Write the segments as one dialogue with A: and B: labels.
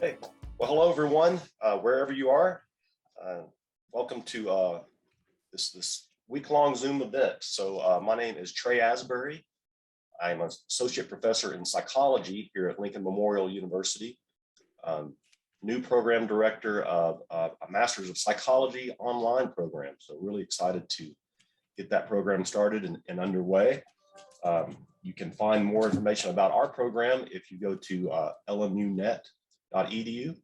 A: Hey, well, hello everyone, wherever you are. Uh, Welcome to this week-long Zoom event. So my name is Trey Asbury. I'm an associate professor in psychology here at Lincoln Memorial University. New program director of a Master's of Psychology online program. So really excited to get that program started and underway. You can find more information about our program if you go to lmunet.edu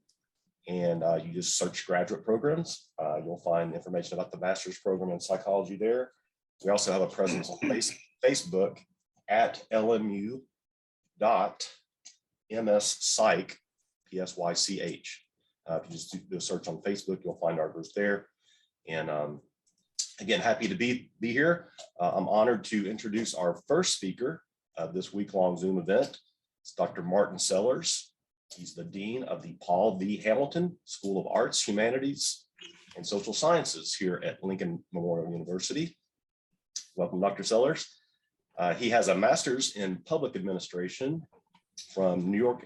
A: and you just search graduate programs. You'll find information about the master's program in psychology there. We also have a presence on Facebook at lmu.mspsych, P-S-Y-C-H. If you just do a search on Facebook, you'll find our group there. And again, happy to be here. I'm honored to introduce our first speaker of this week-long Zoom event. It's Dr. Martin Sellers. He's the Dean of the Paul V. Hamilton School of Arts, Humanities, and Social Sciences here at Lincoln Memorial University. Welcome, Dr. Sellers. He has a master's in public administration from New York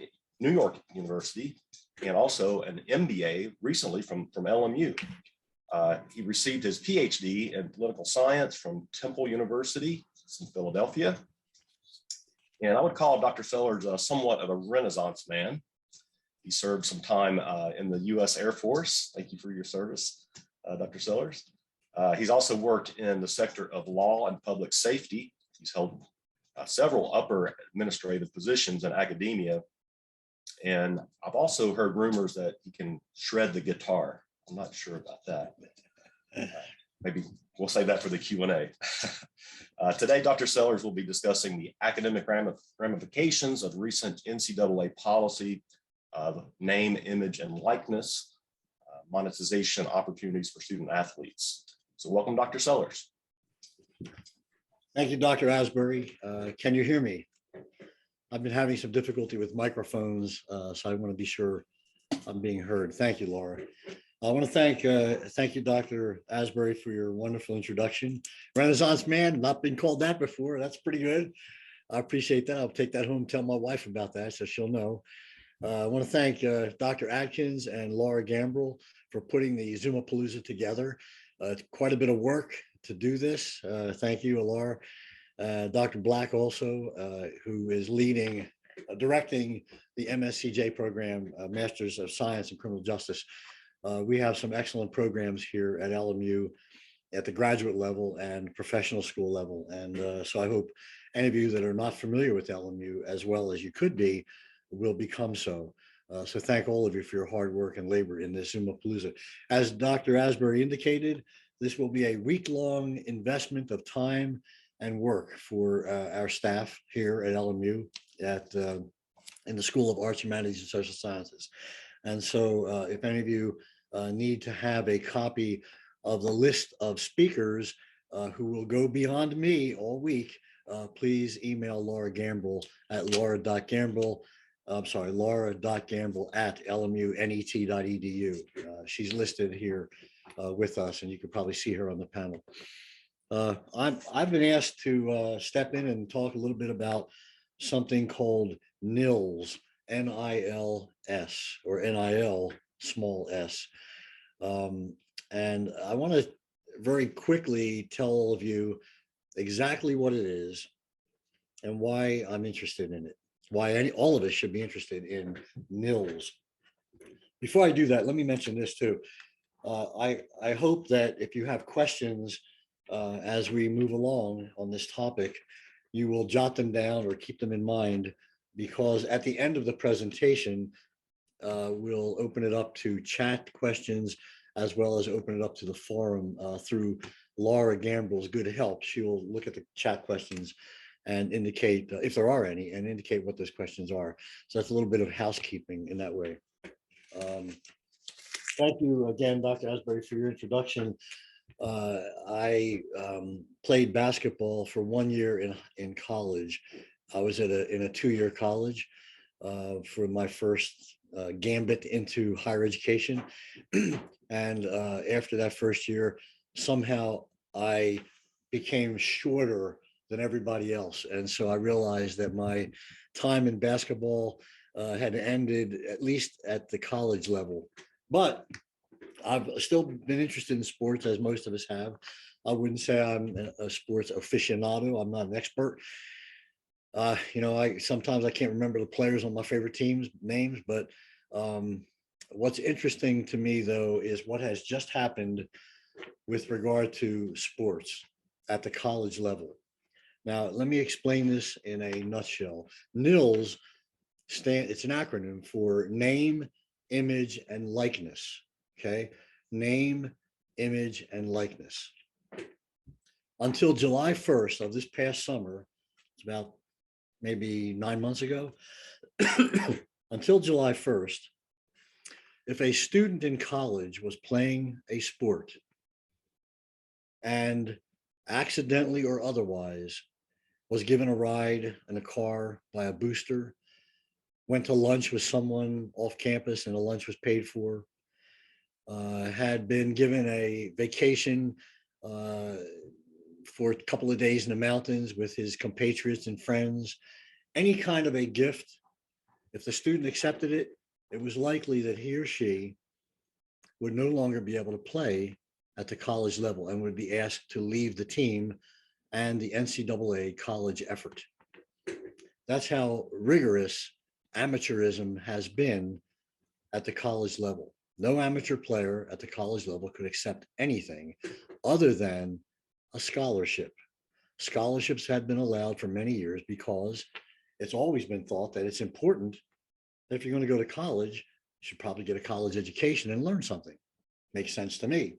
A: University, and also an MBA recently from LMU. He received his PhD in political science from Temple University in Philadelphia. And I would call Dr. Sellers somewhat of a Renaissance man. He served some time in the U.S. Air Force. Thank you for your service, Dr. Sellers. He's also worked in the sector of law and public safety. He's held several upper administrative positions in academia. And I've also heard rumors that he can shred the guitar. I'm not sure about that. Maybe we'll save that for the Q&A. Today, Dr. Sellers will be discussing the academic ramifications of recent NCAA policy of name, image, and likeness, monetization opportunities for student athletes. So welcome, Dr. Sellers.
B: Thank you, Dr. Asbury. Can you hear me? I've been having some difficulty with microphones, so I want to be sure I'm being heard. Thank you, Laura. I want to thank you, Dr. Asbury, for your wonderful introduction. Renaissance man, not been called that before. That's pretty good. I appreciate that. I'll take that home and tell my wife about that so she'll know. I want to thank Dr. Atkins and Laura Gambrell for putting the Zoom-A-Palooza together. It's quite a bit of work to do this. Thank you, Laura. Dr. Black also, who is directing the MSCJ program, Masters of Science in Criminal Justice. We have some excellent programs here at LMU at the graduate level and professional school level. And so I hope any of you that are not familiar with LMU as well as you could be will become so. So thank all of you for your hard work and labor in this Zoom-A-Palooza. As Dr. Asbury indicated, this will be a week-long investment of time and work for our staff here at LMU in the School of Arts, Humanities, and Social Sciences. And so if any of you need to have a copy of the list of speakers who will go beyond me all week, please email Laura Gambrell at laura.gambrell@lmunet.edu. She's listed here with us, and you can probably see her on the panel. I've been asked to step in and talk a little bit about something called NILs, N-I-L-S, or N-I-L small s. And I want to very quickly tell all of you exactly what it is and why I'm interested in it, why all of us should be interested in NILs. Before I do that, let me mention this too. I hope that if you have questions as we move along on this topic, you will jot them down or keep them in mind, because at the end of the presentation, we'll open it up to chat questions as well as open it up to the forum through Laura Gambrell's good help. She will look at the chat questions and indicate if there are any, and indicate what those questions are. So that's a little bit of housekeeping in that way. Thank you again, Dr. Asbury, for your introduction. I played basketball for 1 year in college. I was in a 2-year college for my first gambit into higher education. And after that first year, somehow I became shorter than everybody else. And so I realized that my time in basketball had ended, at least at the college level. But I've still been interested in sports, as most of us have. I wouldn't say I'm a sports aficionado. I'm not an expert. I sometimes I can't remember the players on my favorite teams names, but what's interesting to me though is what has just happened with regard to sports at the college level. Now, let me explain this in a nutshell. NILs it's an acronym for name, image, and likeness. Okay. Name, image, and likeness. Until July 1st of this past summer, it's about maybe 9 months ago, until July 1st, if a student in college was playing a sport and accidentally or otherwise was given a ride in a car by a booster, went to lunch with someone off campus and the lunch was paid for, had been given a vacation for a couple of days in the mountains with his compatriots and friends, any kind of a gift, if the student accepted it, it was likely that he or she would no longer be able to play at the college level and would be asked to leave the team and the NCAA college effort. That's how rigorous amateurism has been at the college level. No amateur player at the college level could accept anything other than a scholarship. Scholarships had been allowed for many years because it's always been thought that it's important that if you're going to go to college, you should probably get a college education and learn something. Makes sense to me.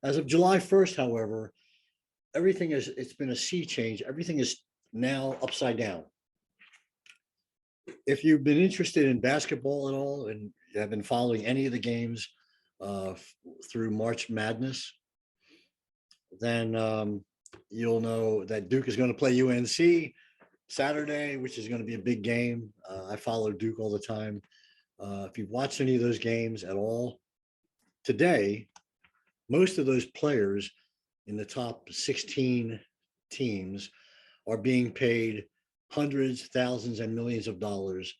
B: As of July 1st, however, it's been a sea change. Everything is now upside down. If you've been interested in basketball at all and have been following any of the games through March Madness, then you'll know that Duke is going to play UNC Saturday, which is going to be a big game. I follow Duke all the time. If you've watched any of those games at all, today, most of those players in the top 16 teams are being paid hundreds, thousands, and millions of dollars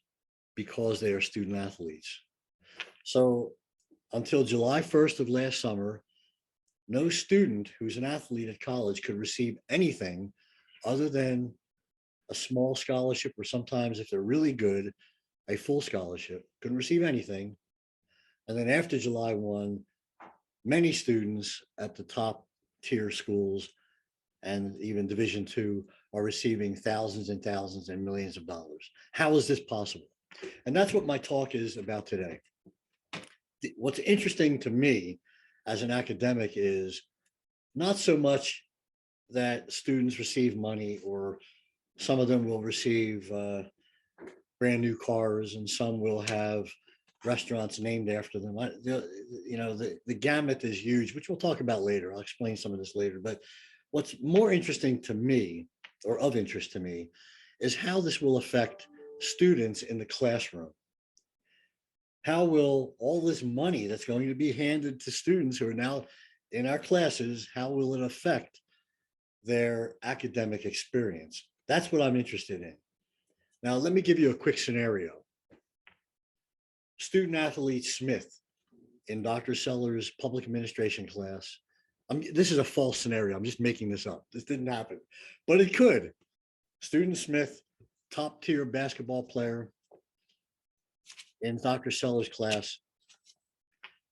B: because they are student athletes. So until July 1st of last summer, no student who's an athlete at college could receive anything other than a small scholarship, or sometimes if they're really good, a full scholarship. Couldn't receive anything. And then after July 1, many students at the top tier schools and even Division II are receiving thousands and thousands and millions of dollars. How is this possible? And that's what my talk is about today. What's interesting to me as an academic is not so much that students receive money, or some of them will receive brand new cars and some will have restaurants named after them. The gamut is huge, which we'll talk about later. I'll explain some of this later. But what's more interesting to me, or of interest to me, is how this will affect students in the classroom. How will all this money that's going to be handed to students who are now in our classes, how will it affect their academic experience? That's what I'm interested in. Now, let me give you a quick scenario. Student athlete Smith in Dr. Seller's public administration class. This is a false scenario. I'm just making this up. This didn't happen, but it could. Student Smith, top tier basketball player in Dr. Seller's class,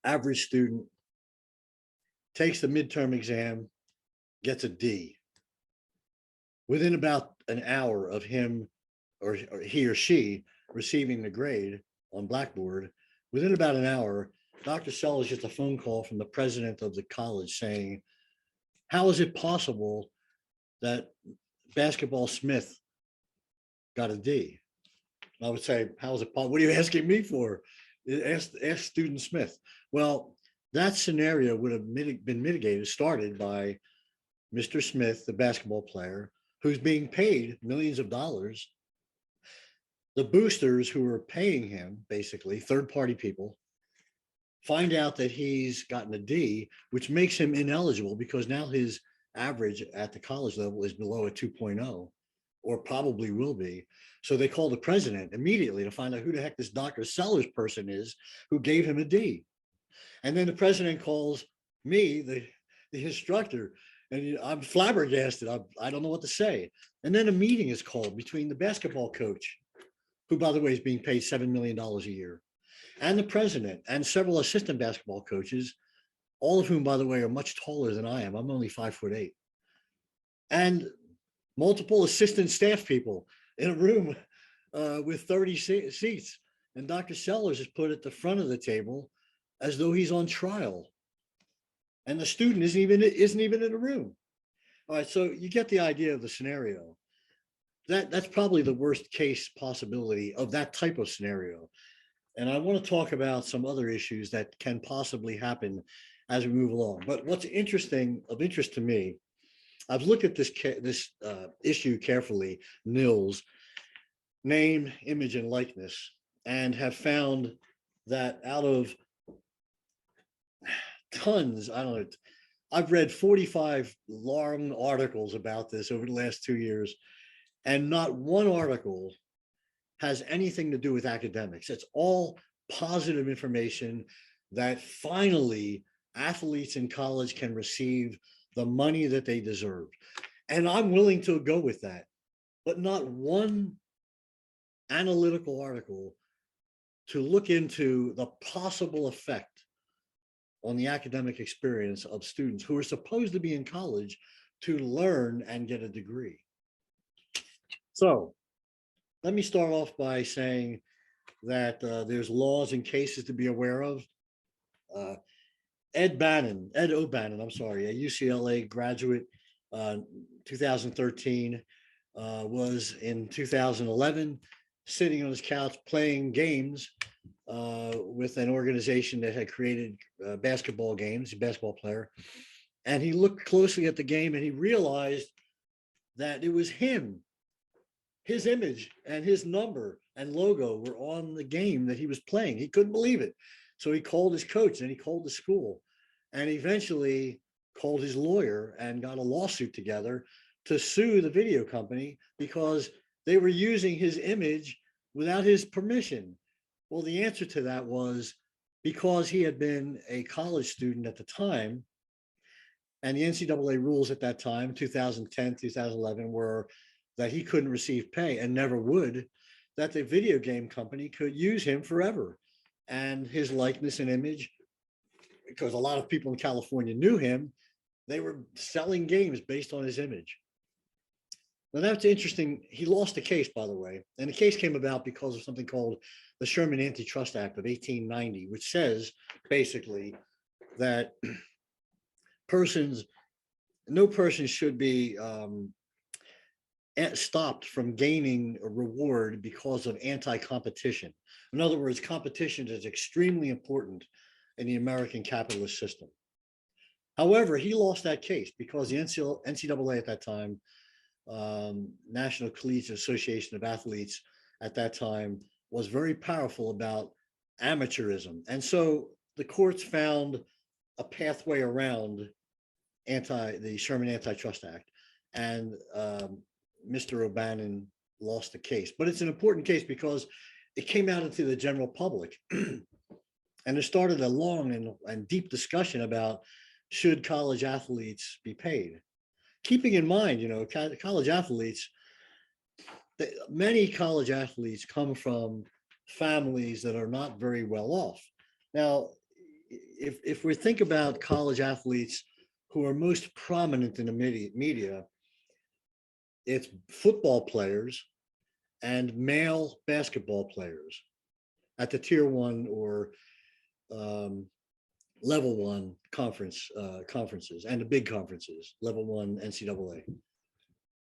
B: average student, takes the midterm exam, gets a D. Within about an hour of him or he or she receiving the grade on Blackboard, within about an hour, Dr. Sellers gets a phone call from the president of the college saying, how is it possible that basketball Smith got a D? I would say, how is it possible? What are you asking me for? Ask student Smith. Well, that scenario would have been mitigated, started by Mr. Smith, the basketball player, who's being paid millions of dollars. The boosters who are paying him, basically, third-party people, find out that he's gotten a D, which makes him ineligible because now his average at the college level is below a 2.0. or probably will be. So they called the president immediately to find out who the heck this Dr. Sellers person is who gave him a D. And then the president calls me, the instructor, and I'm flabbergasted. I don't know what to say. And then a meeting is called between the basketball coach, who, by the way, is being paid $7 million a year, and the president and several assistant basketball coaches, all of whom, by the way, are much taller than I am. I'm only 5'8", and multiple assistant staff people in a room with 30 seats. And Dr. Sellers is put at the front of the table as though he's on trial. And the student isn't even in the room. All right, so you get the idea of the scenario. That's probably the worst case possibility of that type of scenario. And I want to talk about some other issues that can possibly happen as we move along. But what's of interest to me, I've looked at this issue carefully, NILs, name, image, and likeness, and have found that out of tons, I don't know, I've read 45 long articles about this over the last 2 years, and not one article has anything to do with academics. It's all positive information that finally athletes in college can receive the money that they deserve. And I'm willing to go with that, but not one analytical article to look into the possible effect on the academic experience of students who are supposed to be in college to learn and get a degree. So let me start off by saying that there's laws and cases to be aware of. Ed O'Bannon, I'm sorry, a UCLA graduate, 2013, was in 2011 sitting on his couch playing games with an organization that had created basketball games, a basketball player. And he looked closely at the game and he realized that it was him. His image and his number and logo were on the game that he was playing. He couldn't believe it. So he called his coach and he called the school and eventually called his lawyer and got a lawsuit together to sue the video company because they were using his image without his permission. Well, the answer to that was because he had been a college student at the time, and the NCAA rules at that time, 2010, 2011, were that he couldn't receive pay and never would, that the video game company could use him forever. And his likeness and image, because a lot of people in California knew him, they were selling games based on his image. Now that's interesting. He lost the case, by the way. And the case came about because of something called the Sherman Antitrust Act of 1890, which says basically that no person should be stopped from gaining a reward because of anti-competition. In other words, competition is extremely important in the American capitalist system. However, he lost that case because the NCAA at that time, National Collegiate Association of Athletes at that time, was very powerful about amateurism. And so the courts found a pathway around the Sherman Antitrust Act, and Mr. O'Bannon lost the case. But it's an important case because it came out into the general public and it started a long and deep discussion about should college athletes be paid. Keeping in mind, college athletes, many college athletes come from families that are not very well off. Now, if we think about college athletes who are most prominent in the media, it's football players and male basketball players at the tier 1 or level 1 conferences and the big conferences, level 1 NCAA.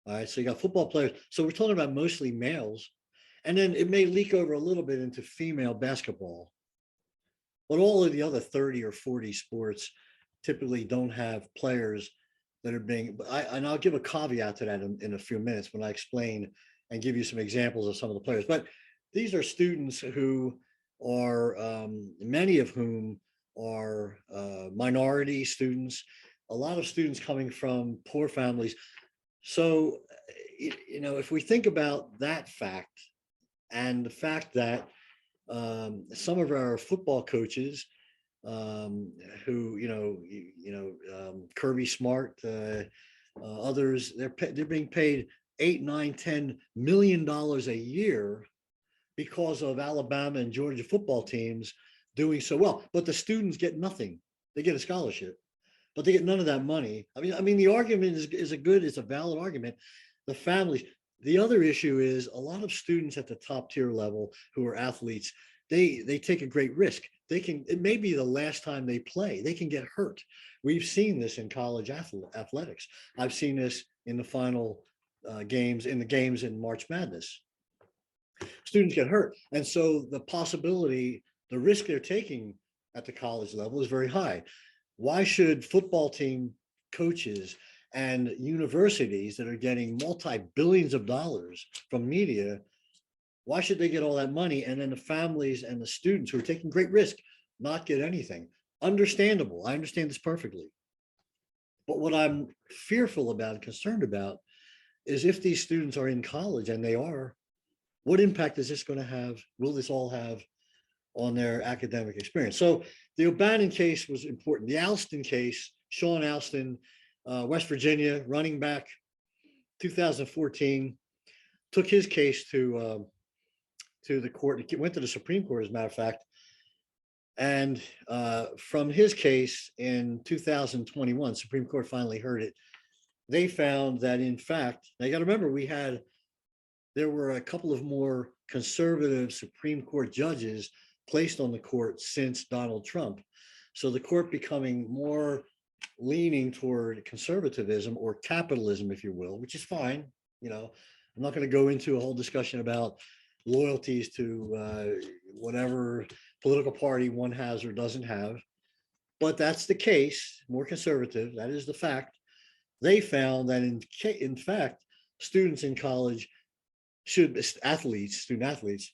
B: All right, so you got football players. So we're talking about mostly males, and then it may leak over a little bit into female basketball. But all of the other 30 or 40 sports typically don't have players that are being, and I'll give a caveat to that in a few minutes when I explain and give you some examples of some of the players. But these are students who are, many of whom are minority students, a lot of students coming from poor families. So if we think about that fact and the fact that some of our football coaches, who Kirby Smart, others, they're being paid $8, $9, $10 million a year because of Alabama and Georgia football teams doing so well. But the students get nothing. They get a scholarship, but they get none of that money. I mean, the argument it's a valid argument. The families. The other issue is a lot of students at the top tier level who are athletes, they take a great risk. It may be the last time they play. They can get hurt. We've seen this in college athletics. I've seen this in the final games in March Madness. Students get hurt. And so the risk they're taking at the college level is very high. Why should football team coaches and universities that are getting multi-billions of dollars from media, why should they get all that money? And then the families and the students who are taking great risk not get anything? Understandable. I understand this perfectly. But what I'm fearful about and concerned about is if these students are in college, and they are, what impact is this going to have? Will this all have on their academic experience? So the O'Bannon case was important. The Alston case, Sean Alston, West Virginia, running back, 2014, took his case to the court. It went to the Supreme Court, as a matter of fact. And from his case in 2021, Supreme Court finally heard it. They found that, in fact, now you got to remember, there were a couple of more conservative Supreme Court judges placed on the court since Donald Trump. So the court becoming more leaning toward conservatism or capitalism, if you will, which is fine. I'm not going to go into a whole discussion about loyalties to whatever political party one has or doesn't have, but that's the case, more conservative. That is the fact. They found that in fact, students in college student athletes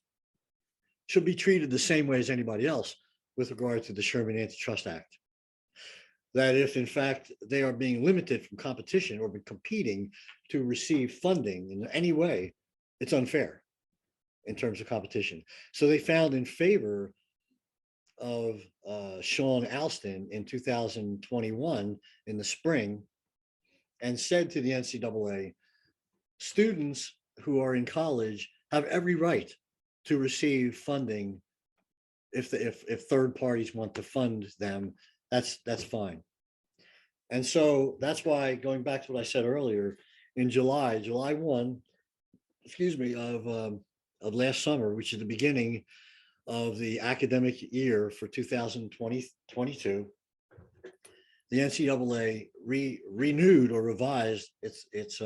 B: should be treated the same way as anybody else with regard to the Sherman Antitrust Act. That if in fact they are being limited from competition or competing to receive funding in any way, it's unfair in terms of competition. So they found in favor of Sean Alston in 2021 in the spring, and said to the NCAA, students who are in college have every right to receive funding. If third parties want to fund them, that's fine. And so that's why, going back to what I said earlier, in July 1, of last summer, which is the beginning of the academic year for 2020-22, the NCAA renewed or revised its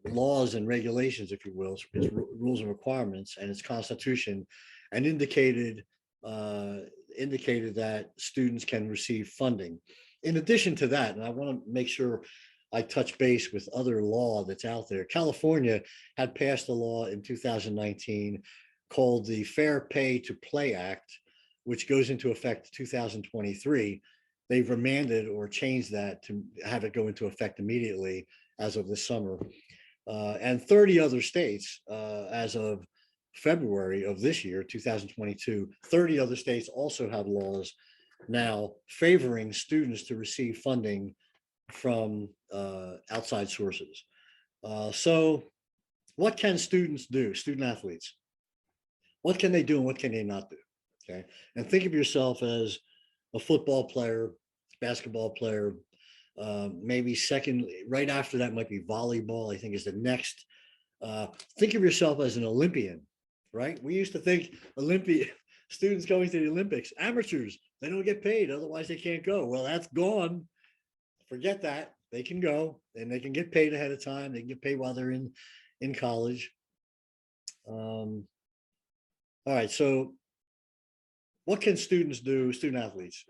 B: laws and regulations, if you will, its rules and requirements, and its constitution, and indicated that students can receive funding. In addition to that, and I want to make sure I touch base with other law that's out there. California had passed a law in 2019 called the Fair Pay to Play Act, which goes into effect 2023. They've remanded or changed that to have it go into effect immediately as of this summer. And 30 other states, as of February of this year, 2022, 30 other states also have laws now favoring students to receive funding from outside sources. So what can students do, student athletes? What can they do and what can they not do? Okay. And think of yourself as a football player, basketball player, maybe second, right after that might be volleyball, I think is the next. Think of yourself as an Olympian, right? We used to think students going to the Olympics, amateurs, they don't get paid, otherwise they can't go. Well, that's gone. Forget that. They can go and they can get paid ahead of time. They can get paid while they're in college. All right, so what can students do, student athletes?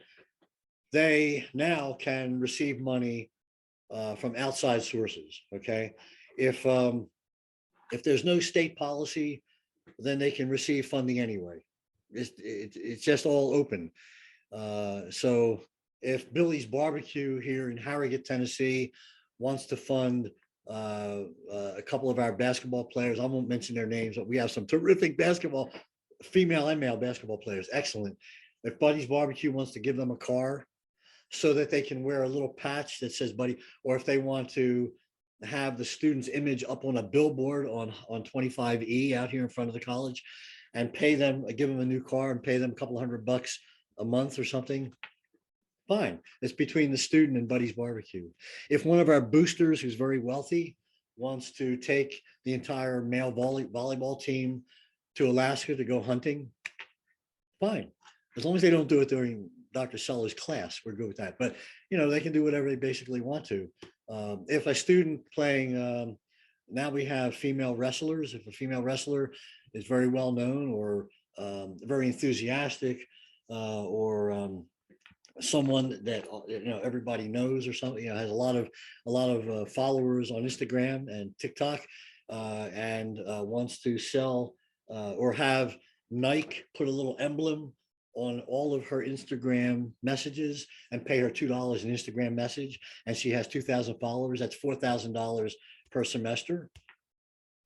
B: They now can receive money from outside sources, okay? If there's no state policy, then they can receive funding anyway. It's just all open. So if Billy's Barbecue here in Harrogate, Tennessee wants to fund a couple of our basketball players, I won't mention their names, but we have some terrific basketball, female and male basketball players, excellent. If Buddy's Barbecue wants to give them a car so that they can wear a little patch that says Buddy, or if they want to have the student's image up on a billboard on 25E out here in front of the college and pay them, give them a new car and pay them a couple $100 a month or something, fine. It's between the student and Buddy's Barbecue. If one of our boosters who's very wealthy wants to take the entire male volleyball team to Alaska to go hunting, fine. As long as they don't do it during Dr. Seller's class, we're good with that. But, you know, they can do whatever they basically want to. If a student playing, now we have female wrestlers. If a female wrestler is very well known or very enthusiastic or someone that everybody knows or something, has a lot of followers on Instagram and TikTok, and wants to sell or have Nike put a little emblem on all of her Instagram messages and pay her $2 an Instagram message, and she has 2,000 followers, that's $4,000 per semester.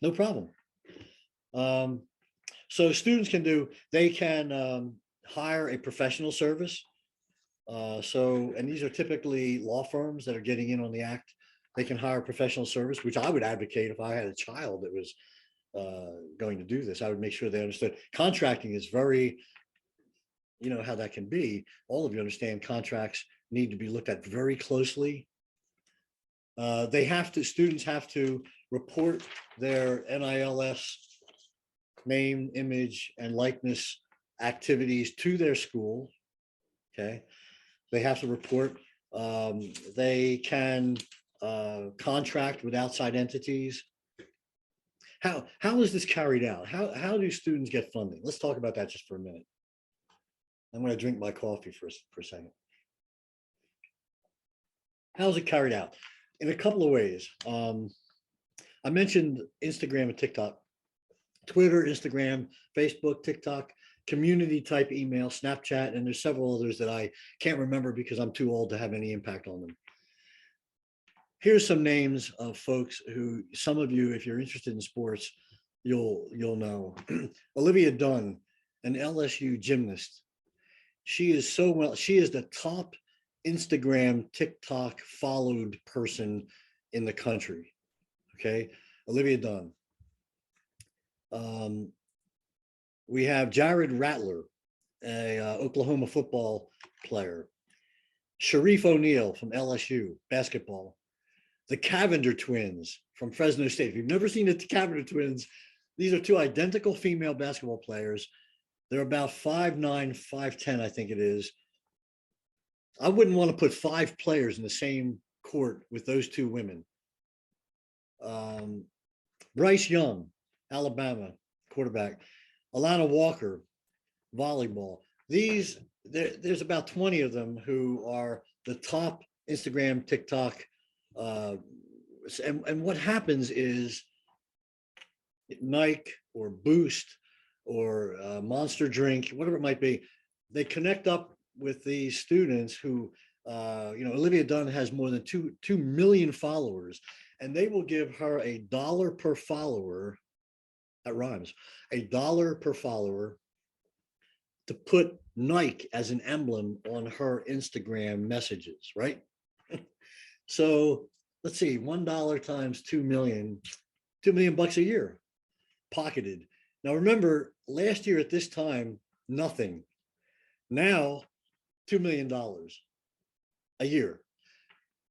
B: No problem. So students can hire a professional service. And these are typically law firms that are getting in on the act. They can hire a professional service, which I would advocate if I had a child that was going to do this. I would make sure they understood. Contracting is very, you know how that can be. All of you understand contracts need to be looked at very closely. Students have to report their NILs, name, image, and likeness activities to their school. Okay. They have to report. They can contract with outside entities. How is this carried out? How do students get funding? Let's talk about that just for a minute. I'm going to drink my coffee for a second. How is it carried out? In a couple of ways. I mentioned Instagram and TikTok, Twitter, Instagram, Facebook, TikTok, community type email, Snapchat, and there's several others that I can't remember because I'm too old to have any impact on them. Here's some names of folks who some of you, if you're interested in sports, you'll know. Olivia Dunn, an LSU gymnast. She is the top Instagram, TikTok followed person in the country. Okay, Olivia Dunn. We have Jared Rattler, a Oklahoma football player. Sharif O'Neal from LSU basketball. The Cavender Twins from Fresno State. If you've never seen the Cavender Twins, these are two identical female basketball players. They're about 5'9", 5'10", I think it is. I wouldn't want to put 5 players in the same court with those two women. Bryce Young, Alabama quarterback. Alana Walker, volleyball. There's about 20 of them who are the top Instagram, TikTok. And what happens is Nike or Boost or Monster Drink, whatever it might be, they connect up with these students who, Olivia Dunn has more than 2 million followers, and they will give her $1 per follower. That rhymes. $1 per follower to put Nike as an emblem on her Instagram messages, right? So let's see, $1 times 2 million, $2 million a year pocketed. Now remember, last year at this time, nothing. Now, $2 million a year.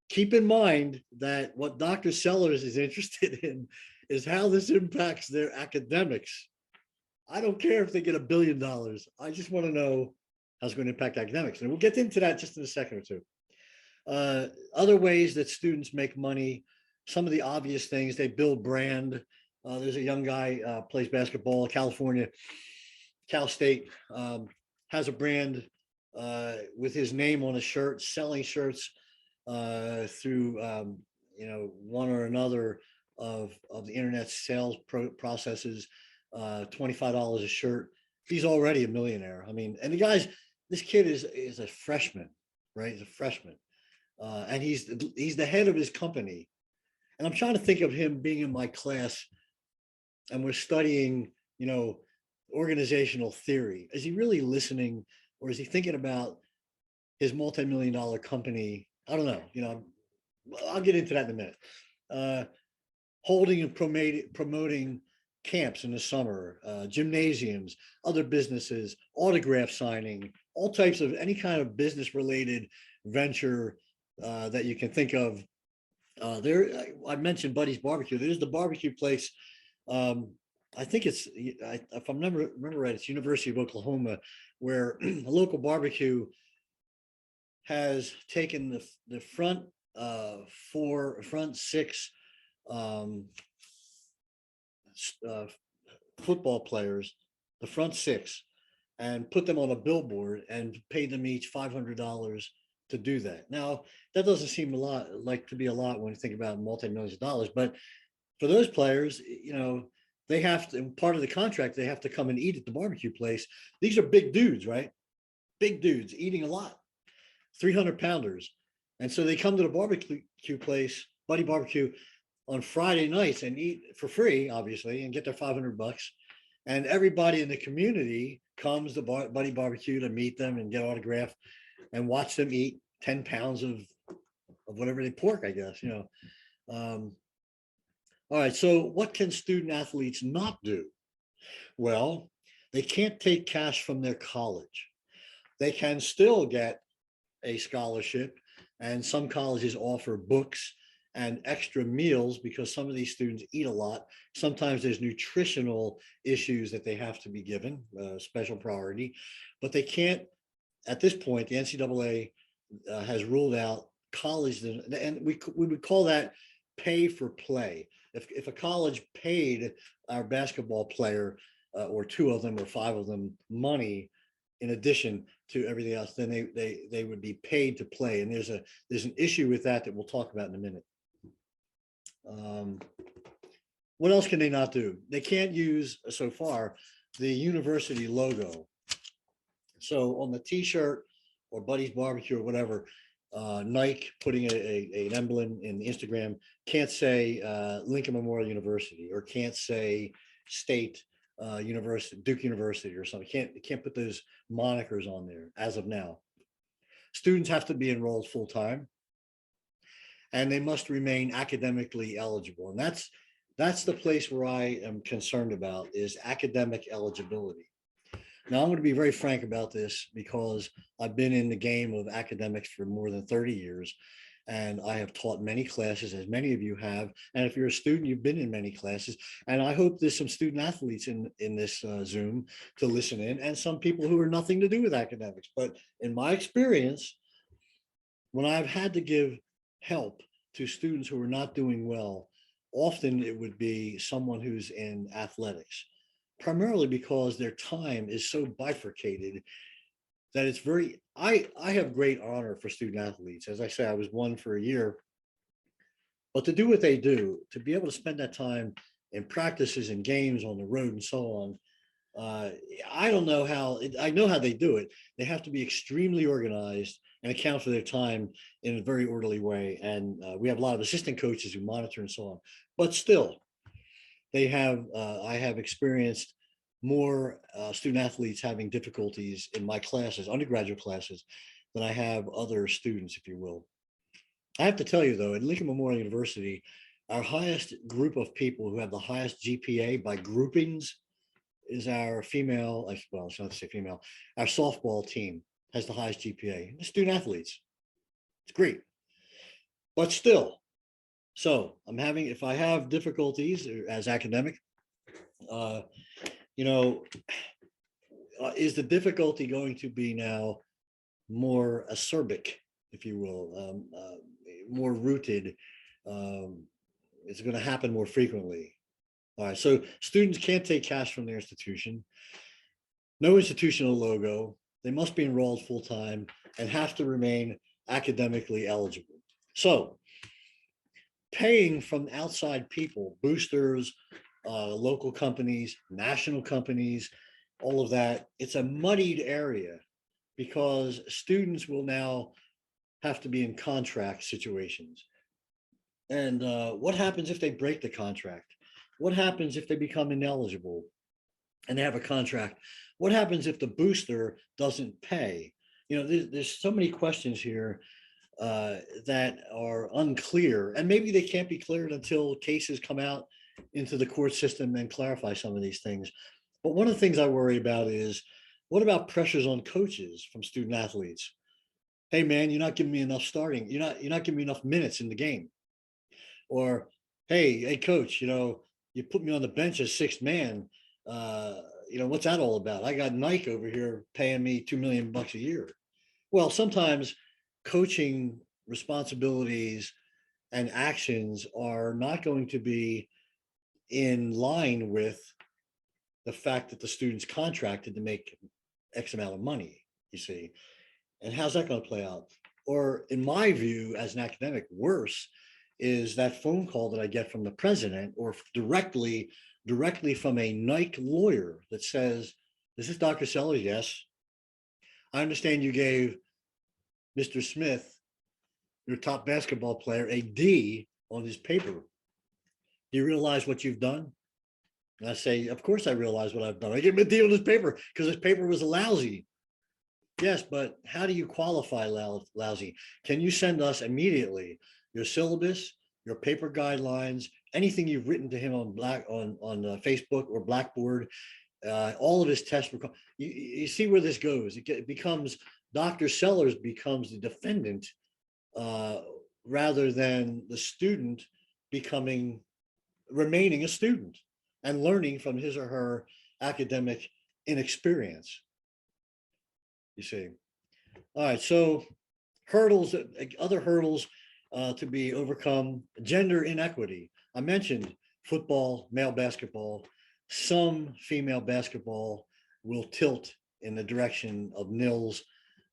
B: Keep in mind that what Dr. Sellers is interested in is how this impacts their academics. I don't care if they get $1 billion. I just want to know how it's going to impact academics. And we'll get into that just in a second or two. Other ways that students make money, some of the obvious things, they build brand. There's a young guy plays basketball, California, Cal State, has a brand with his name on a shirt, selling shirts through one or another of the internet sales processes, $25 a shirt. He's already a millionaire. I mean, and this kid is a freshman. right? He's a freshman. And he's the head of his company. And I'm trying to think of him being in my class and we're studying, organizational theory. Is he really listening, or is he thinking about his multi-million-dollar company? I don't know. I'll get into that in a minute. Holding and promoting camps in the summer, gymnasiums, other businesses, autograph signing, all types of any kind of business related venture that you can think of. I mentioned Buddy's Barbecue. There's the barbecue place. I think if I remember right, it's University of Oklahoma, where a local barbecue has taken the front six football players, the front six, and put them on a billboard and paid them each $500 to do that. Now, that doesn't seem to be a lot when you think about multi-millions of dollars, but for those players, they have to, part of the contract, they have to come and eat at the barbecue place. These are big dudes, right? Big dudes eating a lot, 300 pounders. And so they come to the barbecue place, Buddy Barbecue, on Friday nights and eat for free, obviously, and get their $500. And everybody in the community comes to Buddy Barbecue to meet them and get autograph and watch them eat 10 pounds of whatever they pork, I guess, all right, so what can student athletes not do? Well, they can't take cash from their college. They can still get a scholarship, and some colleges offer books and extra meals because some of these students eat a lot. Sometimes there's nutritional issues that they have to be given special priority, but they can't, at this point, the NCAA has ruled out college, and we would call that pay for play. If a college paid our basketball player or two of them or five of them money in addition to everything else, then they would be paid to play. And there's an issue with that we'll talk about in a minute. What else can they not do? They can't use, so far, the university logo. So on the t-shirt or Buddy's Barbecue or whatever, Nike putting an emblem in Instagram can't say Lincoln Memorial University, or can't say State University, Duke University or something. Can't put those monikers on there as of now. Students have to be enrolled full time, and they must remain academically eligible. And that's the place where I am concerned about, is academic eligibility. Now, I'm going to be very frank about this because I've been in the game of academics for more than 30 years, and I have taught many classes, as many of you have. And if you're a student, you've been in many classes. And I hope there's some student athletes in this Zoom to listen in, and some people who are nothing to do with academics. But in my experience, when I've had to give help to students who are not doing well, often it would be someone who's in athletics, primarily because their time is so bifurcated that it's I have great honor for student athletes. As I say, I was one for a year, but to do what they do, to be able to spend that time in practices and games on the road and so on, I don't know how, I know how they do it. They have to be extremely organized and account for their time in a very orderly way. And we have a lot of assistant coaches who monitor and so on, but still, I have experienced more student athletes having difficulties in my classes, undergraduate classes, than I have other students, if you will. I have to tell you though, at Lincoln Memorial University, our highest group of people who have the highest GPA by groupings is our female, well, it's not to say female, our softball team has the highest GPA, the student athletes. It's great. But still, so if I have difficulties as academic, is the difficulty going to be now more acerbic, if you will, more rooted? It's going to happen more frequently. All right, so students can't take cash from their institution, no institutional logo, they must be enrolled full-time and have to remain academically eligible. So paying from outside people, boosters, local companies, national companies, all of that, it's a muddied area because students will now have to be in contract situations. And what happens if they break the contract? What happens if they become ineligible and they have a contract? What happens if the booster doesn't pay? There's so many questions here that are unclear, and maybe they can't be cleared until cases come out into the court system and clarify some of these things. But one of the things I worry about is, what about pressures on coaches from student athletes? Hey man, you're not giving me enough starting. You're not giving me enough minutes in the game. Or, hey coach, you put me on the bench as sixth man. What's that all about? I got Nike over here paying me $2 million a year. Well, sometimes coaching responsibilities and actions are not going to be in line with the fact that the student's contracted to make X amount of money, you see. And how's that going to play out? Or in my view, as an academic, worse is that phone call that I get from the president, or directly from a Nike lawyer that says, "This is Dr. Sellers. Yes, I understand you gave Mr. Smith, your top basketball player, a D on his paper. Do you realize what you've done?" And I say, "Of course I realize what I've done. I gave him a D on his paper because his paper was lousy." "Yes, but how do you qualify lousy? Can you send us immediately your syllabus, your paper guidelines, anything you've written to him on Facebook or Blackboard, all of his test records?" You see where this goes. It becomes, Dr. Sellers becomes the defendant rather than the student remaining a student and learning from his or her academic inexperience. You see. All right, so other hurdles to be overcome: gender inequity. I mentioned football, male basketball. Some female basketball will tilt in the direction of NILs,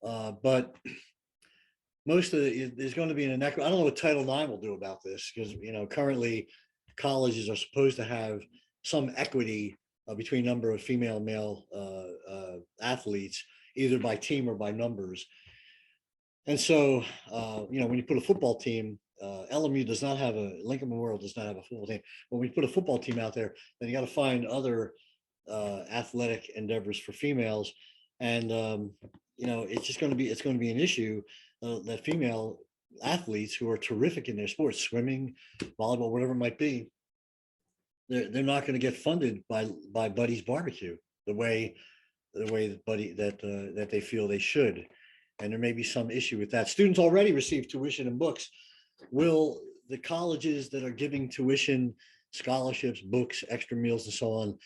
B: but most of there's going to be an inequity. I don't know what Title IX will do about this, because currently colleges are supposed to have some equity between number of female and male athletes, either by team or by numbers. And so, when you put a football team, LMU does not have Lincoln Memorial does not have a football team. But when you put a football team out there, then you got to find other athletic endeavors for females. And, it's going to be an issue that female athletes who are terrific in their sports, swimming, volleyball, whatever it might be, they're not going to get funded by Buddy's Barbecue the way that they feel they should. And there may be some issue with that. Students already receive tuition and books. Will the colleges that are giving tuition, scholarships, books, extra meals, and so on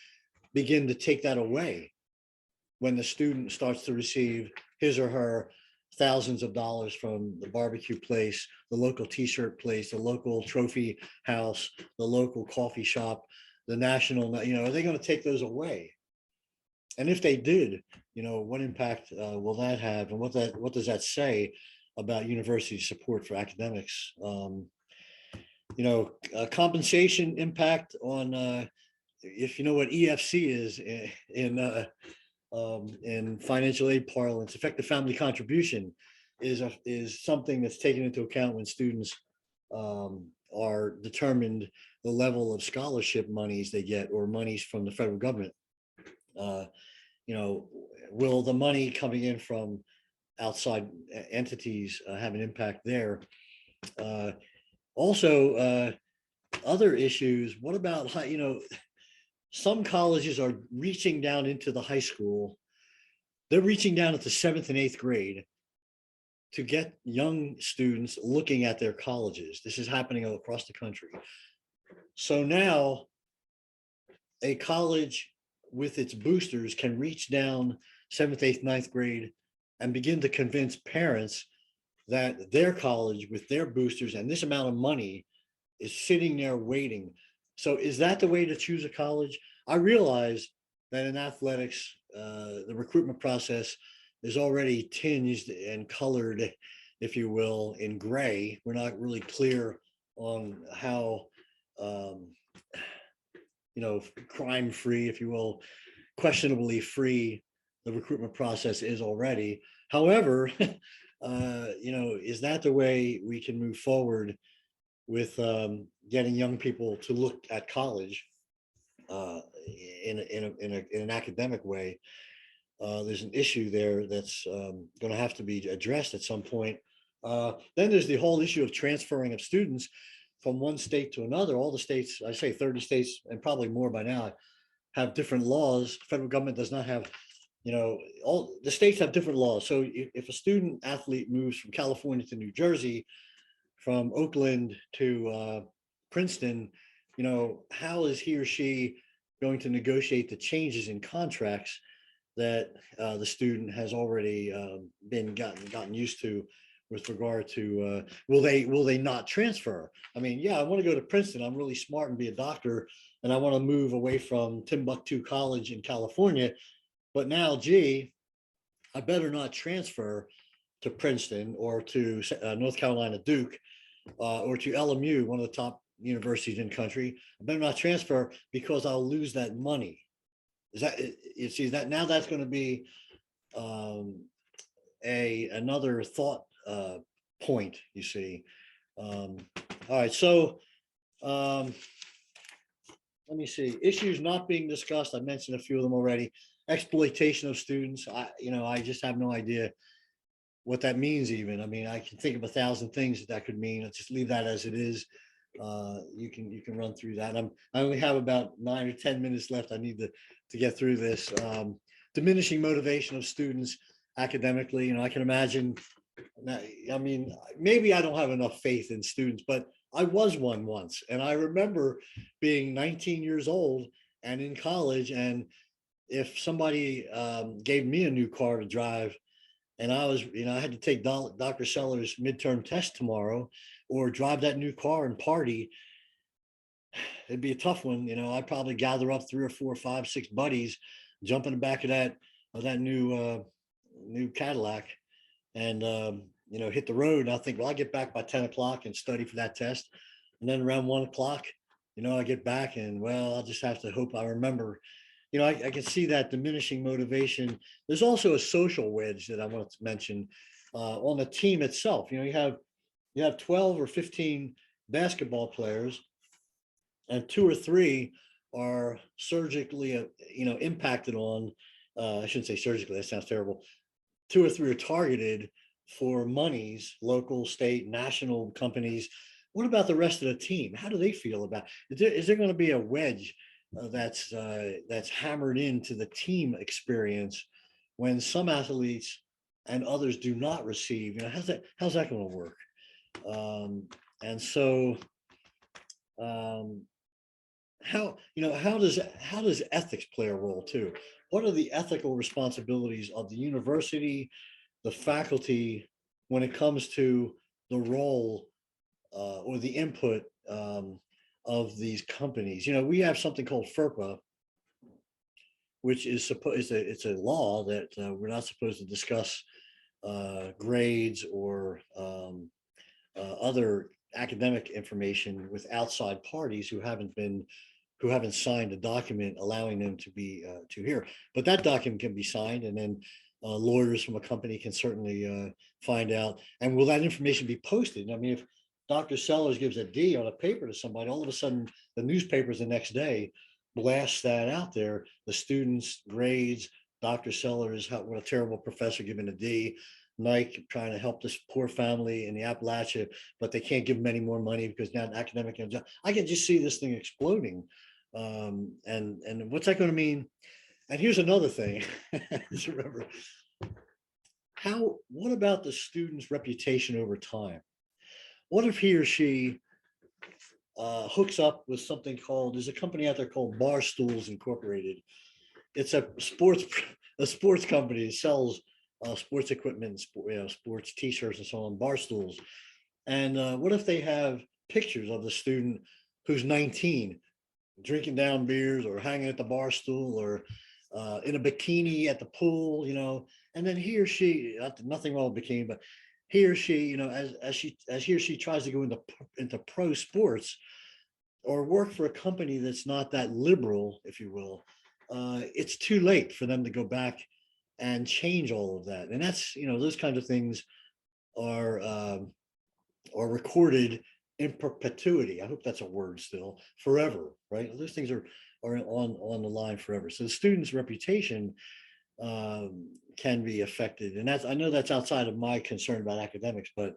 B: begin to take that away when the student starts to receive his or her thousands of dollars from the barbecue place, the local t-shirt place, the local trophy house, the local coffee shop, the national, are they going to take those away? And if they did, what impact will that have? And what does that say about university support for academics? Compensation impact on, if you know what EFC is in financial aid parlance, effective family contribution is something that's taken into account when students are determined the level of scholarship monies they get, or monies from the federal government. Will the money coming in from outside entities have an impact there? Also, other issues. What about some colleges are reaching down into the high school. They're reaching down at the 7th and 8th grade to get young students looking at their colleges. This is happening all across the country. So now a college with its boosters can reach down 7th, 8th, 9th grade and begin to convince parents that their college with their boosters and this amount of money is sitting there waiting. So is that the way to choose a college? I realize that in athletics, the recruitment process is already tinged and colored, if you will, in gray. We're not really clear on how, crime-free, if you will, questionably free the recruitment process is already. However, is that the way we can move forward with getting young people to look at college in an academic way? There's an issue there that's going to have to be addressed at some point. Then there's the whole issue of transferring of students from one state to another. All the states, I say 30 states and probably more by now, have different laws. The federal government does not have, all the states have different laws. So if a student athlete moves from California to New Jersey, from Oakland to Princeton, how is he or she going to negotiate the changes in contracts that the student has already been gotten used to with regard to will they not transfer? I mean, yeah, I want to go to Princeton. I'm really smart and be a doctor, and I want to move away from Timbuktu College in California. But now, gee, I better not transfer to Princeton or to North Carolina Duke or to LMU, one of the top universities in the country. I better not transfer because I'll lose that money. Is that you see that now that's going to be another thought point, you see. All right, so let me see. Issues not being discussed. I mentioned a few of them already. Exploitation of students. I just have no idea what that means even. I mean, I can think of 1,000 things that could mean. Let's just leave that as it is. You can run through that. I only have about 9 or 10 minutes left. I need to get through this. Diminishing motivation of students academically. I can imagine. I mean, maybe I don't have enough faith in students, but I was one once, and I remember being 19 years old and in college. And if somebody gave me a new car to drive, and I had to take Dr. Seller's midterm test tomorrow, or drive that new car and party, it'd be a tough one. I'd probably gather up 3 or 4 or 5, 6 buddies, jump in the back of that new Cadillac, and hit the road. And I think, well, I get back by 10 o'clock and study for that test, and then around 1 o'clock, I get back, and well, I'll just have to hope I remember. I can see that diminishing motivation. There's also a social wedge that I wanted to mention on the team itself. You have 12 or 15 basketball players, and 2 or 3 are surgically, impacted on. I shouldn't say surgically. That sounds terrible. 2 or 3 are targeted for monies, local, state, national companies. What about the rest of the team? How do they feel about it? Is there going to be a wedge that's hammered into the team experience when some athletes and others do not receive? How's that going to work? And so how does ethics play a role too? What are the ethical responsibilities of the university, the faculty, when it comes to the role or the input of these companies? We have something called FERPA, which is it's a law that we're not supposed to discuss grades or other academic information with outside parties who haven't signed a document allowing them to be to hear. But that document can be signed, and then lawyers from a company can certainly find out. And will that information be posted? I mean, if Dr. Sellers gives a D on a paper to somebody, all of a sudden the newspapers the next day blast that out there. The students' grades, Dr. Sellers, what a terrible professor giving a D. Nike trying to help this poor family in the Appalachia, but they can't give them any more money because now academic. I can just see this thing exploding. And what's that going to mean? And here's another thing. Just remember, what about the student's reputation over time? What if he or she hooks up with something there's a company out there called Barstools Incorporated. It's a sports company that sells sports equipment, sports t-shirts and so on, Barstools. And what if they have pictures of the student who's 19 drinking down beers or hanging at the bar stool or in a bikini at the pool, and then he or she, nothing wrong with bikini, but he or she, as he or she tries to go into pro sports or work for a company that's not that liberal, if you will, it's too late for them to go back and change all of that. And that's, those kinds of things are recorded in perpetuity. I hope that's a word still, forever, right? Those things are on the line forever. So the student's reputation can be affected. And I know that's outside of my concern about academics, but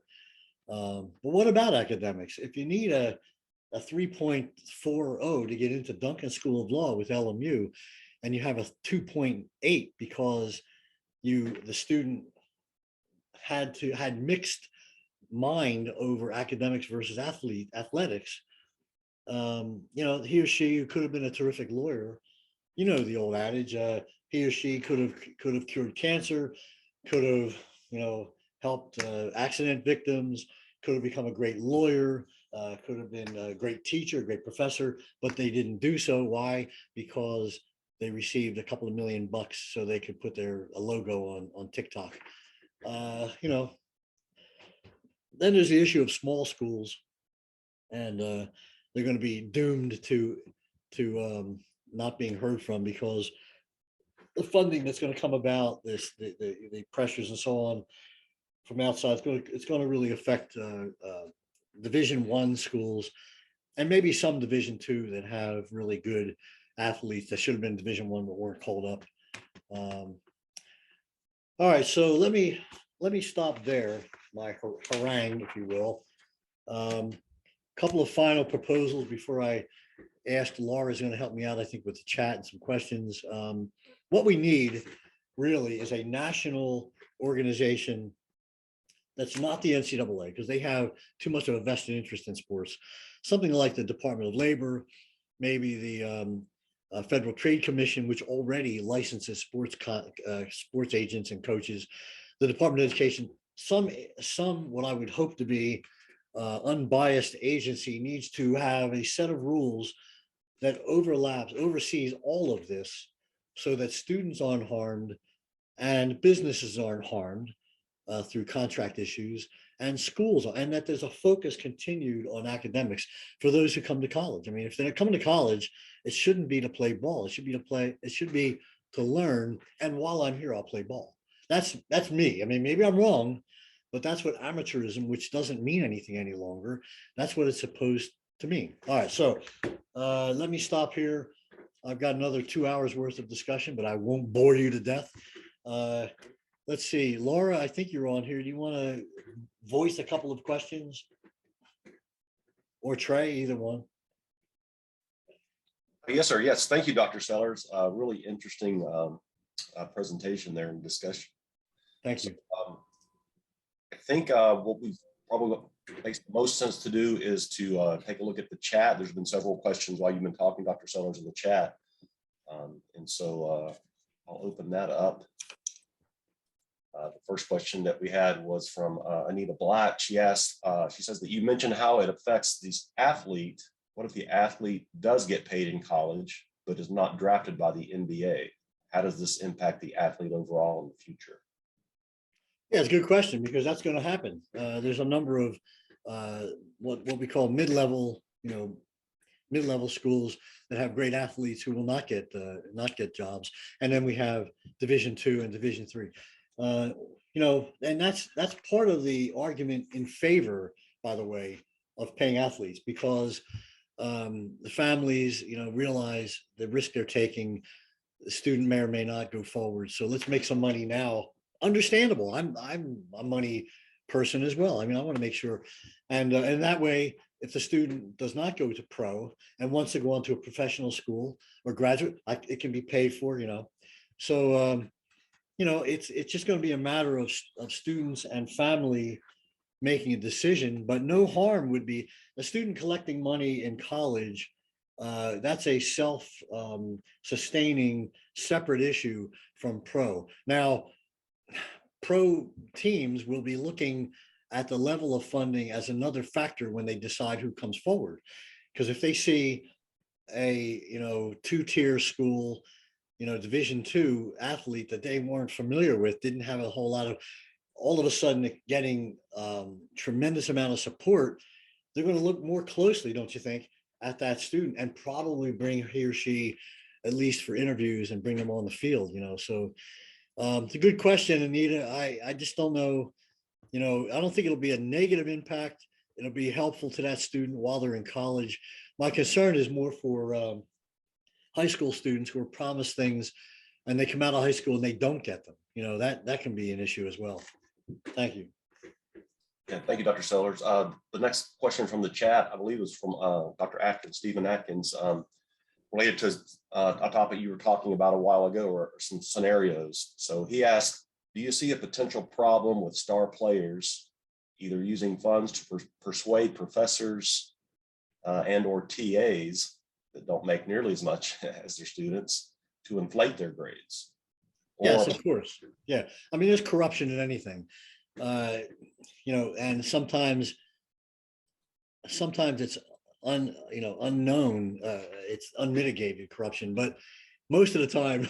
B: what about academics? If you need a 3.40 to get into Duncan School of Law with LMU, and you have a 2.8 because the student had mixed mind over academics versus athletics. He or she who could have been a terrific lawyer, the old adage, he or she could have cured cancer, could have helped accident victims, could have become a great lawyer, could have been a great teacher, a great professor, but they didn't do so. Why? Because they received a couple of $1 million so they could put a logo on TikTok. Then there's the issue of small schools, and they're going to be doomed to not being heard from because the funding that's going to come about, the pressures and so on from outside, it's going to really affect Division I schools and maybe some Division II that have really good athletes that should have been Division I but weren't called up. All right, so let me stop there, my harangue, if you will. Couple of final proposals before I ask Laura's going to help me out, I think, with the chat and some questions. What we need really is a national organization that's not the NCAA, because they have too much of a vested interest in sports. Something like the Department of Labor, maybe the Federal Trade Commission, which already licenses sports agents and coaches. The Department of Education, some what I would hope to be unbiased agency needs to have a set of rules that oversees all of this so that students aren't harmed and businesses aren't harmed through contract issues, and schools, and that there's a focus continued on academics for those who come to college. I mean, if they're coming to college, it shouldn't be to play ball. It should be to learn. And while I'm here, I'll play ball. That's me. I mean, maybe I'm wrong, but that's what amateurism, which doesn't mean anything any longer, that's what it's supposed to mean. All right, so let me stop here. I've got another 2 hours worth of discussion, but I won't bore you to death. Let's see, Laura, I think you're on here. Do you want to voice a couple of questions? Or Trey, either one.
A: Yes, sir. Yes. Thank you, Dr. Sellers. Really interesting presentation there and discussion.
B: Thank you.
A: So, I think what we probably makes the most sense to do is to take a look at the chat. There's been several questions while you've been talking, Dr. Sellers, in the chat. And so I'll open that up. The first question that we had was from Anita Black. She asked, she says that you mentioned how it affects these athlete. What if the athlete does get paid in college, but is not drafted by the NBA? How does this impact the athlete overall in the future?
B: Yeah, it's a good question because that's going to happen. There's a number of what we call mid-level schools that have great athletes who will not get jobs, and then we have Division II and Division III. And that's part of the argument in favor, by the way, of paying athletes, because the families, realize the risk they're taking. The student may or may not go forward. So let's make some money now. Understandable. I'm a money person as well. I mean, I want to make sure, and that way, if the student does not go to pro and wants to go on to a professional school or graduate, it can be paid for. So. It's just going to be a matter of students and family making a decision, but no harm would be a student collecting money in college. That's a self-sustaining separate issue from pro. Now, pro teams will be looking at the level of funding as another factor when they decide who comes forward. Because if they see a, two-tier school, Division II athlete that they weren't familiar with, didn't have a whole lot of, all of a sudden getting tremendous amount of support, they're going to look more closely, don't you think, at that student and probably bring he or she at least for interviews and bring them on the field, So it's a good question, Anita. I just don't know, I don't think it'll be a negative impact. It'll be helpful to that student while they're in college. My concern is more for high school students who are promised things and they come out of high school and they don't get them. That can be an issue as well. Thank you.
A: Yeah, thank you, Dr. Sellers. The next question from the chat, I believe, was from Dr. Atkins, Stephen Atkins, related to a topic you were talking about a while ago, or some scenarios. So he asked, do you see a potential problem with star players either using funds to persuade professors and or TAs that don't make nearly as much as their students to inflate their grades?
B: Yes, of course. Yeah. I mean, there's corruption in anything. And sometimes it's unknown, it's unmitigated corruption, but most of the time,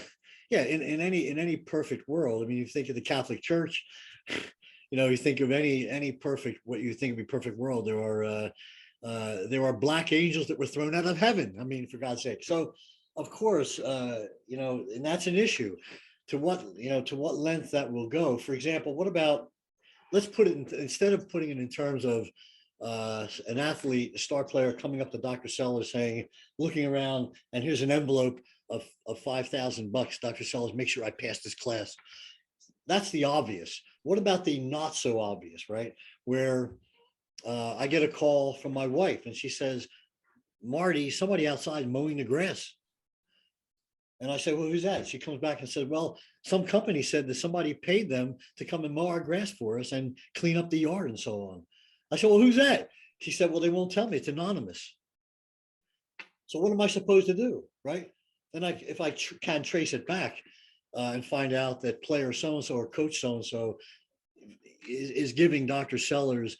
B: yeah, in any perfect world, I mean, you think of the Catholic Church, you think of any perfect, what you think would be perfect world, there are black angels that were thrown out of heaven. I mean, for God's sake. So of course, and that's an issue to what length that will go. For example, what about, let's put it instead of putting it in terms of an athlete, a star player coming up to Dr. Sellers saying, looking around, and here's an envelope of $5,000. Dr. Sellers, make sure I pass this class. That's the obvious. What about the not so obvious, right? Where I get a call from my wife and she says, Marty, somebody outside mowing the grass. And I said, well, who's that? She comes back and said, well, some company said that somebody paid them to come and mow our grass for us and clean up the yard and so on. I said, well, who's that? She said, well, they won't tell me. It's anonymous. So what am I supposed to do, right? Then if I can trace it back and find out that player so-and-so or coach so-and-so is giving Dr. Sellers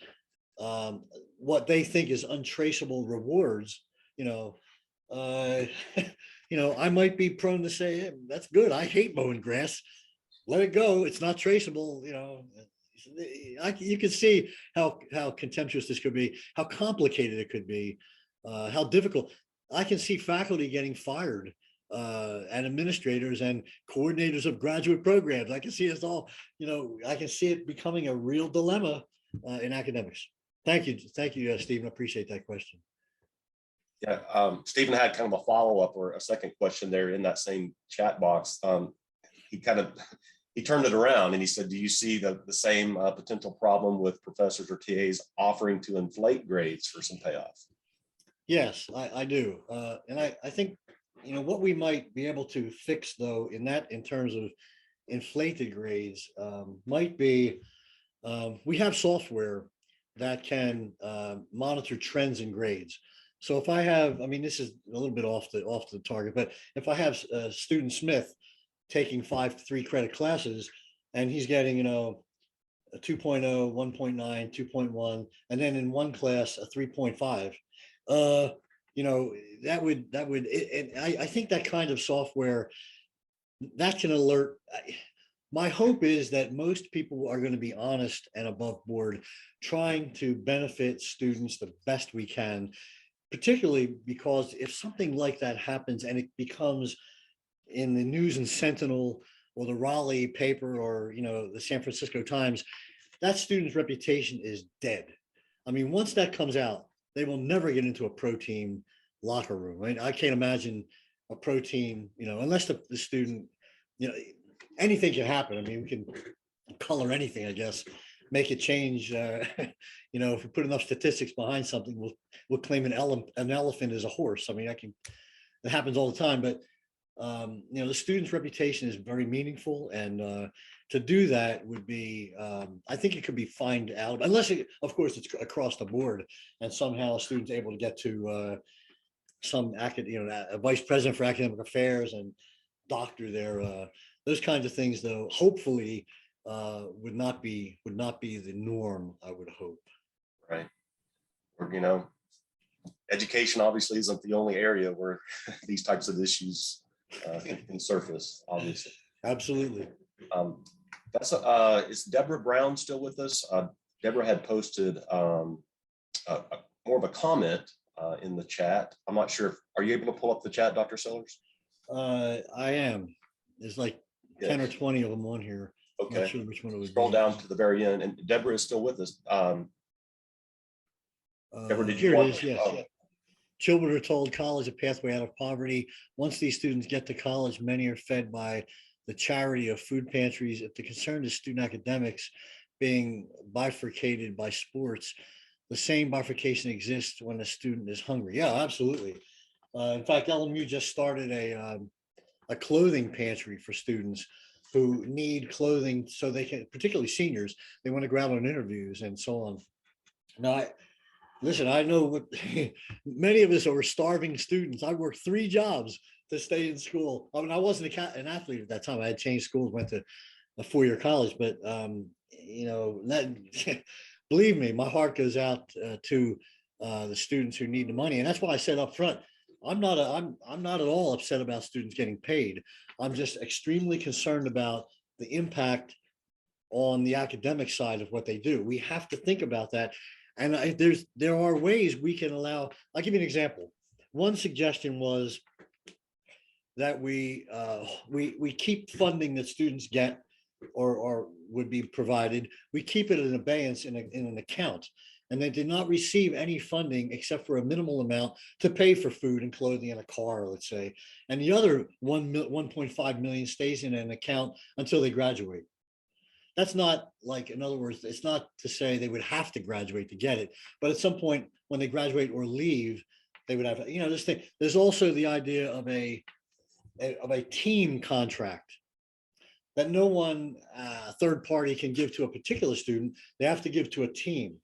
B: what they think is untraceable rewards, I might be prone to say, hey, that's good. I hate mowing grass. Let it go. It's not traceable. You can see how contemptuous this could be, how complicated it could be, how difficult. I can see faculty getting fired and administrators and coordinators of graduate programs. I can see it's all, I can see it becoming a real dilemma in academics. Thank you, Stephen. I appreciate that question.
A: Yeah, Stephen had kind of a follow-up or a second question there in that same chat box. He turned it around and he said, do you see the same potential problem with professors or TAs offering to inflate grades for some payoff?
B: Yes, I do. And I think, what we might be able to fix though, in terms of inflated grades, might be, we have software that can monitor trends in grades. So if I have, this is a little bit off the target, but if I have student Smith taking 5 3-credit classes and he's getting, a 2.0, 1.9, 2.1, and then in one class, a 3.5, that would, I think that kind of software that can alert. My hope is that most people are going to be honest and above board, trying to benefit students the best we can, particularly because if something like that happens and it becomes in the News and Sentinel or the Raleigh paper or, the San Francisco Times, that student's reputation is dead. Once that comes out, they will never get into a pro team locker room. I can't imagine a pro team, unless the student, anything can happen. We can color anything, I guess, make it change. If we put enough statistics behind something, we'll claim an elephant as a horse. It happens all the time, but the student's reputation is very meaningful, and to do that would be, I think it could be fined out, unless of course it's across the board and somehow a student's able to get to some a vice president for academic affairs and doctor there. Those kinds of things, though, hopefully would not be the norm, I would hope.
A: Right. Or, education obviously isn't the only area where these types of issues can surface, obviously.
B: Absolutely.
A: Is Deborah Brown still with us? Deborah had posted more of a comment in the chat. I'm not sure. Are you able to pull up the chat, Dr. Sellers?
B: I am. There's like 10 or 20 of them on here. Not
A: Okay.
B: sure which one it would
A: Scroll
B: be.
A: down to the very end, and Deborah is still with us. Deborah, did you
B: Here it
A: want?
B: is, yes. Children are told college a pathway out of poverty. Once these students get to college, many are fed by the charity of food pantries. If the concern is student academics being bifurcated by sports, the same bifurcation exists when a student is hungry. Yeah, absolutely. In fact, LMU just started a clothing pantry for students who need clothing so they can, particularly seniors, they want to go out on interviews and so on. Now, listen, I know what many of us are starving students. I worked 3 jobs to stay in school. I mean, I wasn't an athlete at that time. I had changed schools, went to a 4-year college, but that believe me, my heart goes out to the students who need the money, and that's why I said up front, I'm not at all upset about students getting paid. I'm just extremely concerned about the impact on the academic side of what they do. We have to think about that. And there are ways we can allow. I'll give you an example. One suggestion was that we keep funding that students get or would be provided. We keep it in abeyance in an account, and they did not receive any funding except for a minimal amount to pay for food and clothing and a car, let's say. And the other 1.5 million stays in an account until they graduate. That's not like, in other words, it's not to say they would have to graduate to get it, but at some point when they graduate or leave, they would have, this thing. There's also the idea of a team contract that no one third party can give to a particular student. They have to give to a team.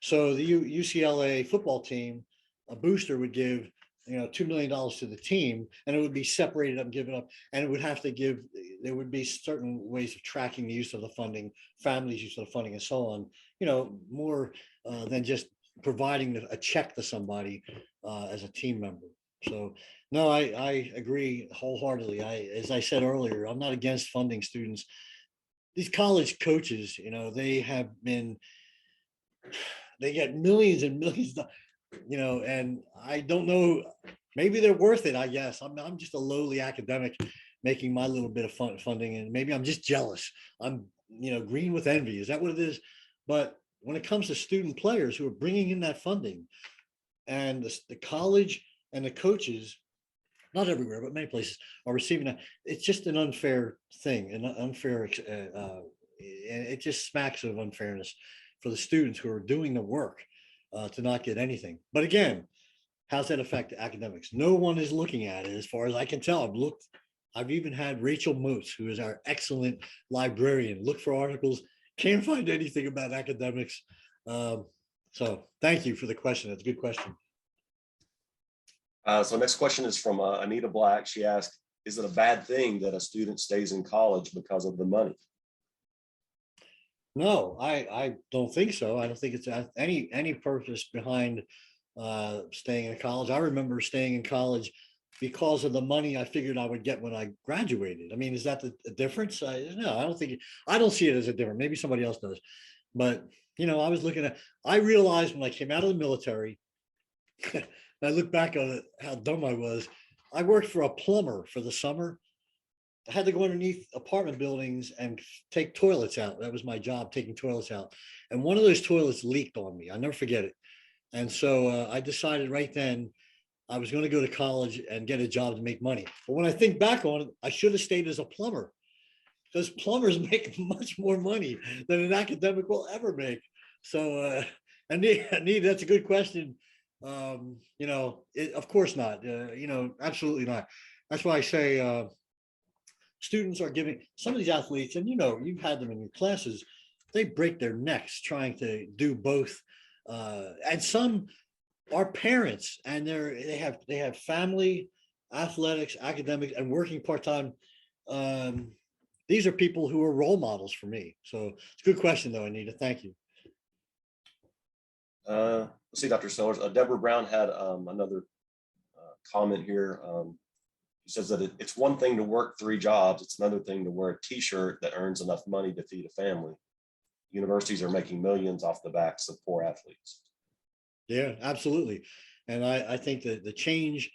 B: So the UCLA football team, a booster would give $2 million to the team, and it would be separated up and given up, and it would have to give, there would be certain ways of tracking the use of the funding, families use of the funding, and so on, more than just providing a check to somebody as a team member. So no, I agree wholeheartedly. As I said earlier, I'm not against funding students. These college coaches, they get millions and millions, and I don't know, maybe they're worth it, I guess. I'm just a lowly academic making my little bit of funding, and maybe I'm just jealous. I'm, green with envy. Is that what it is? But when it comes to student players who are bringing in that funding, and the college and the coaches, not everywhere, but many places are receiving that, it's just an unfair thing, an unfair, and it just smacks of unfairness for the students who are doing the work to not get anything. But again, how's that affect academics? No one is looking at it as far as I can tell. I've even had Rachel Moats, who is our excellent librarian, look for articles, can't find anything about academics. So thank you for the question. That's a good question.
A: So next question is from Anita Black. She asked, is it a bad thing that a student stays in college because of the money?
B: No, I don't think so. I don't think it's any purpose behind staying in college. I remember staying in college because of the money I figured I would get when I graduated. I mean, is that the difference? No, I don't see it as a difference. Maybe somebody else does. But, I realized when I came out of the military, I look back on it, how dumb I was. I worked for a plumber for the summer. I had to go underneath apartment buildings and take toilets out. That was my job, taking toilets out. And one of those toilets leaked on me. I'll never forget it. And so I decided right then I was going to go to college and get a job to make money. But when I think back on it, I should have stayed as a plumber, because plumbers make much more money than an academic will ever make. So, Anita, that's a good question. Of course not. Absolutely not. That's why I say students are giving some of these athletes, and you've had them in your classes, they break their necks trying to do both. And some are parents, and they have family, athletics, academics, and working part-time. These are people who are role models for me. So it's a good question though, Anita. Thank you.
A: Let's see, Dr. Sellers. Deborah Brown had another comment here. He says that it's one thing to work 3 jobs. It's another thing to wear a t-shirt that earns enough money to feed a family. Universities are making millions off the backs of poor athletes.
B: Yeah, absolutely. And I think that the change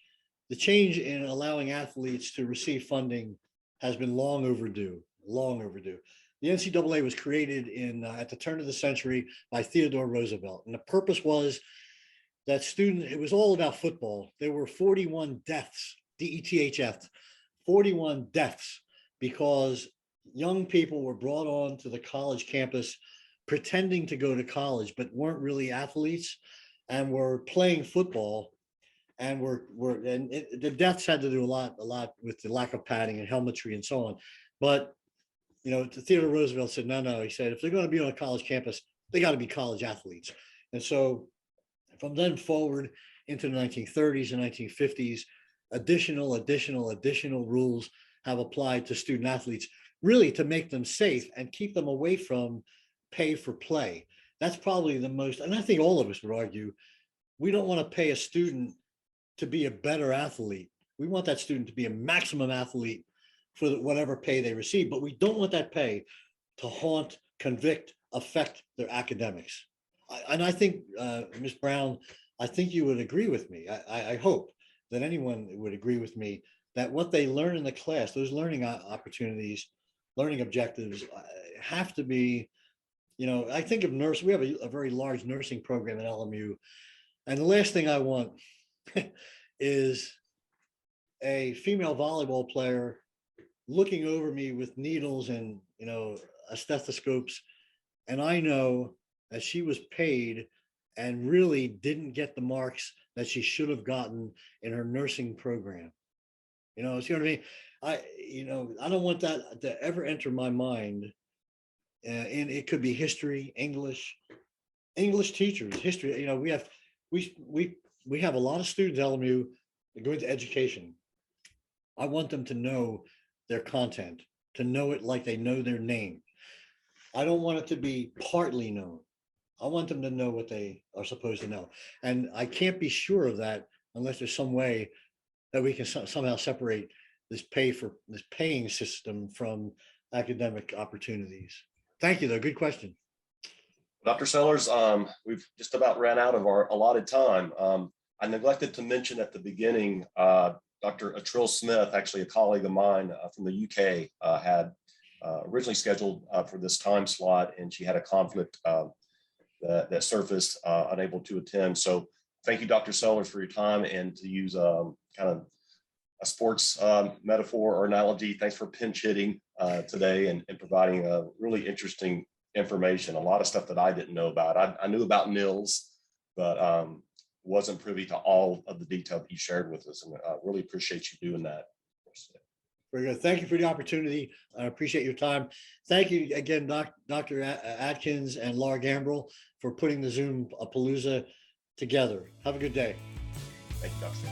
B: in allowing athletes to receive funding has been long overdue, long overdue. The NCAA was created at the turn of the century by Theodore Roosevelt. And the purpose was that it was all about football. There were 41 deaths, DETHF, 41 deaths, because young people were brought on to the college campus pretending to go to college, but weren't really athletes and were playing football. And the deaths had to do a lot with the lack of padding and helmetry and so on. But Theodore Roosevelt said, no. He said, if they're going to be on a college campus, they got to be college athletes. And so from then forward into the 1930s and 1950s, additional rules have applied to student athletes, really to make them safe and keep them away from pay for play. That's probably the most, and I think all of us would argue, we don't want to pay a student to be a better athlete. We want that student to be a maximum athlete for whatever pay they receive, but we don't want that pay to haunt, convict, affect their academics. I think, Ms. Brown, I think you would agree with me. I hope that anyone would agree with me that what they learn in the class, those learning opportunities, learning objectives have to be, I think of we have a very large nursing program at LMU. And the last thing I want is a female volleyball player looking over me with needles and, stethoscopes. And I know that she was paid and really didn't get the marks that she should have gotten in her nursing program. See what I mean? I don't want that to ever enter my mind. And it could be history, English teachers, history. We have a lot of students at LMU that go into education. I want them to know their content, to know it like they know their name. I don't want it to be partly known. I want them to know what they are supposed to know. And I can't be sure of that unless there's some way that we can somehow separate this paying system from academic opportunities. Thank you, though. Good question.
A: Dr. Sellers, we've just about ran out of our allotted time. I neglected to mention at the beginning, Dr. Atrill Smith, actually a colleague of mine from the UK, had originally scheduled for this time slot, and she had a conflict that surfaced, unable to attend. So thank you, Dr. Sellers, for your time, and to use kind of a sports metaphor or analogy, thanks for pinch hitting today and providing a really interesting information. A lot of stuff that I didn't know about. I knew about NILs, but wasn't privy to all of the detail that you shared with us, and I really appreciate you doing that.
B: Very good. Thank you for the opportunity. I appreciate your time. Thank you again, Dr. Atkins and Laura Gambrell, for putting the Zoom-A-Palooza together. Have a good day.
A: Thank you, Dr.